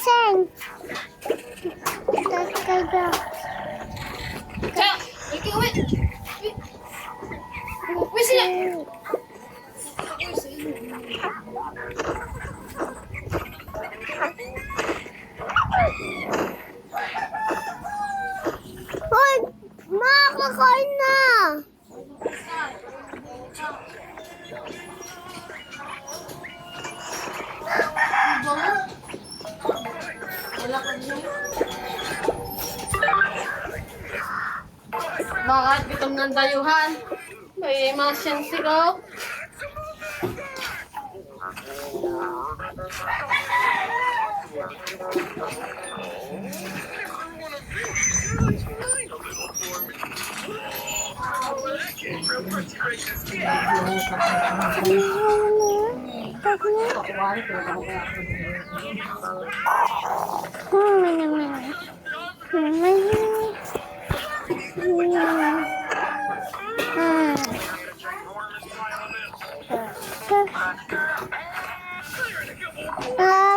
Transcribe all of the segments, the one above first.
Sen. Kagak. Cak, iki wait. Wait sini. Hoy, makakain na. Bakit gutom ng dayuhan? May emergency ko.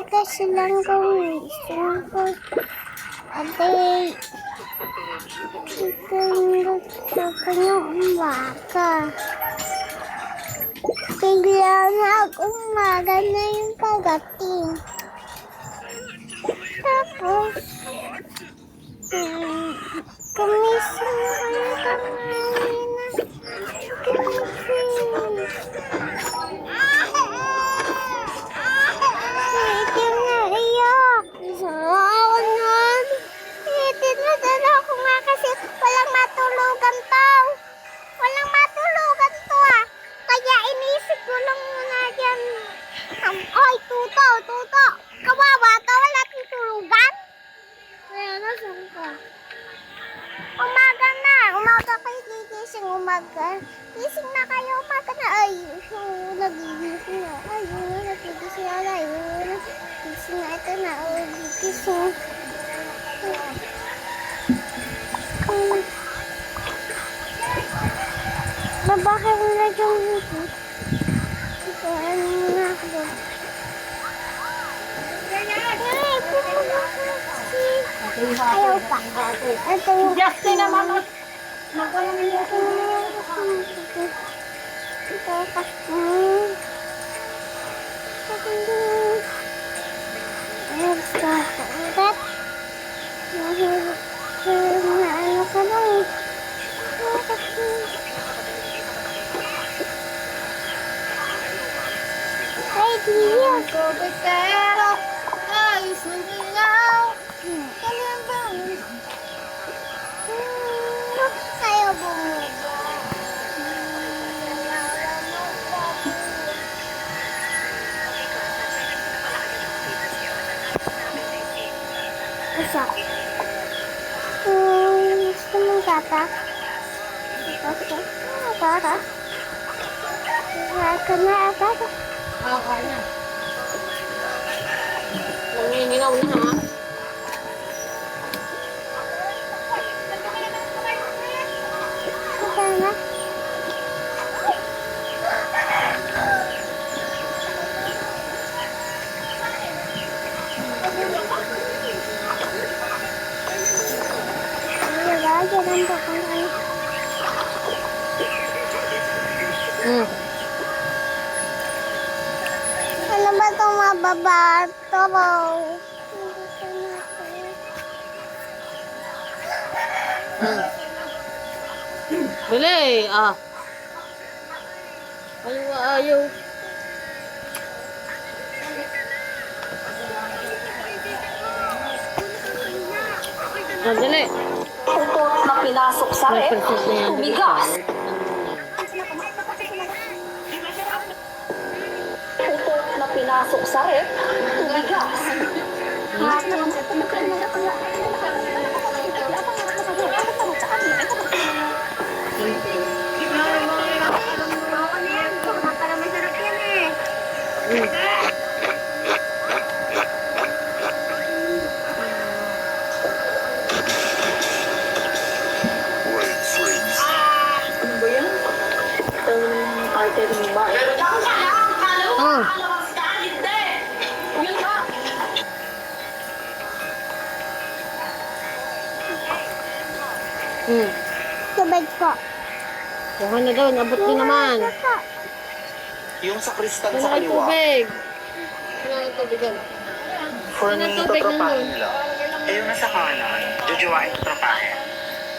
Kasi lang kung isang ko. Abay, gusto ko ng umaga. Bigla na umaga na yung pagating. Tapos, kumising na kayo kamain na. Itim na iyak. Ako nun. Itim na dala ako nga kasi walang matulugan to. Walang matulugan to ah. Kaya inisip ko lang muna dyan. Oy, tuto, tuto. Kawawa ka, wala kang tulugan. Kaya nasan ka? Umaga na. Umaga kayo gigising. Umaga. Gising na kayo. Umaga na. Ay, nagigising na. Ay, nagigising na. Ay, gising na. Ito na. Ay, gigising. Babakit mo na dyan dito. Ito, ano muna ako doon. Ay, pumunta kasi. Ayaw pa. Ito yung Justin naman. ito kasi. Basta ulit. Mahirap na ano ka lang eh. Ay, diya. Pero, ayos ng ilaw. Ayaw bumaba. Isa. Gusto mong gata? Gusto? Gata? Gata na, gata. Kaya. Nangingilaw na ha. Gata na. Jangan bakal ayo. Ano ba itong mababato? Bili, ah. Ayaw. Dali. Utot na pinasok sa rep, tumigas. Utot na pinasok sa rep, tumigas. Oh. Hmm. Tubig po. Kuha na daw, nabot din naman. Ito po. Yung sa kristal Wala sa kang kaliwa, tubig. Wala kang tubig. for Wala me, tubig totropahin nandun. lang. Eh, yung nasa kanan, jujuwain totropahin.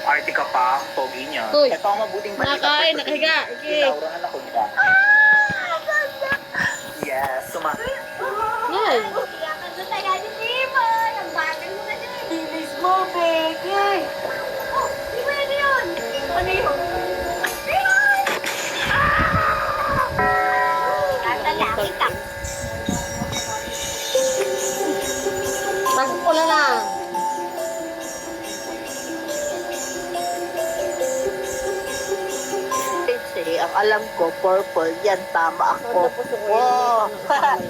Arte ka pa, pogi niya. Uy, Ito ang mabuting balita. nakain, nakahiga. Okay. Inaurahan ako niya. Yes, Yan. Iyakan mo tayo ni Timo. Ang bagal mo na dyan. Bilis mo, Becky! Oh, di ba yun? Ano yun? Tatalaki ka. Pagpula lang. Ang alam ko, purple, yan, tama ako. Wow!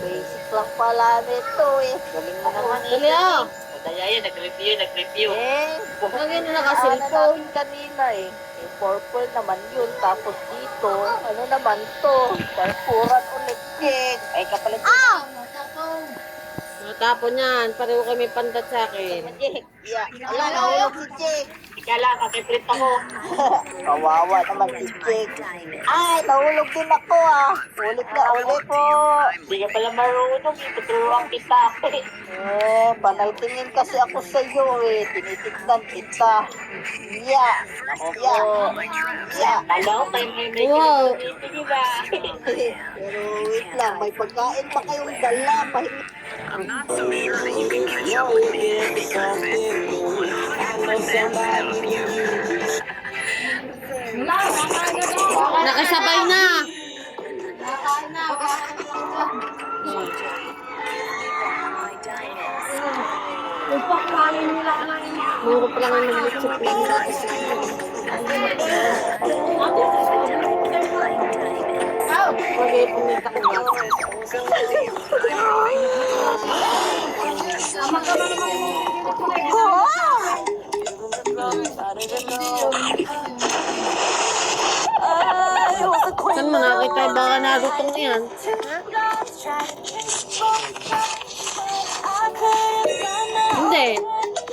Basic lang pala nito eh. Galing mo naman eh. Dali ah. Madaya yan, nag-review. Eh, Lagyan na ano naka-cellphone. natin kanina eh. Eh, purple naman yun. Tapos dito, ano naman to? Purpuran ulit, Jake. Ay, kapalit. Oh! Natapon yan. Pareho kami pandat sa akin. Jake, yeah. Wala, nahulog si Jake. Kala, kakiprint ako. Kawawa naman si Jake. Ay, nahulog din ako ah. Ulit na ulit po. Hindi ka pala marunong, ituturuan kita. Eh, panay tingin kasi ako sa iyo eh. Tinitignan kita. Yeah. Yeah. Yeah. Alam ko kayo may Wow. Pero wait lang, may pagkain pa kayong dala. Nakasabay na. Muro pa lang ang nag-litsip lang natin. Okay, pumunta ko ba? Saan mo nakita yung baka narutong yan? Huh?